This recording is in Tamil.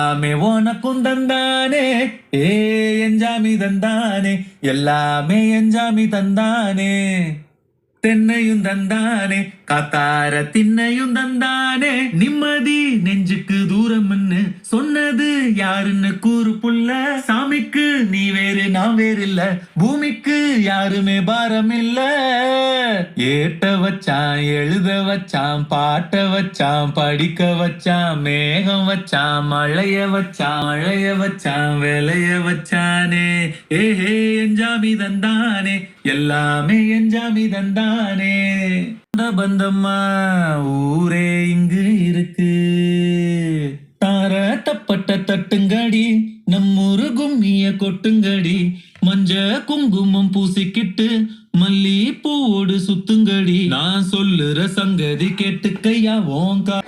எல்லாமே உனக்கும் தந்தானே ஏ எஞ்சாமி தந்தானே எல்லாமே எஞ்சாமி தந்தானே தென்னையும் தந்தானே காத்தார திண்ணையும் தந்தானே நிம்மதி நெஞ்சுக்கு தூரம்னு சொன்னது யாருன்னு கூறு புள்ள சாமிக்கு நீ வேறு நான் வேறு இல்ல பூமிக்கு யாருமே பாரம் இல்ல ஏட்ட வச்சான் எழுத வச்சான் பாட்ட வச்சான் படிக்க வச்சான் மேகம் வச்சான் மழைய வச்சான் விளைய வச்சானே ஏஹே எஞ்சாமி தந்தானே எல்லாமே எஞ்சாமி தந்தானே பந்தம்மா ஊரே இங்கு இருக்கு தார தப்பட்ட தட்டுங்கடி நம்மூரு கும்மிய கொட்டுங்கடி மஞ்ச குங்குமம் பூசிக்கிட்டு மல்லி பூவோடு சுத்துங்கடி நான் சொல்லுற சங்கதி கேட்டுக்கையா ஓங்கா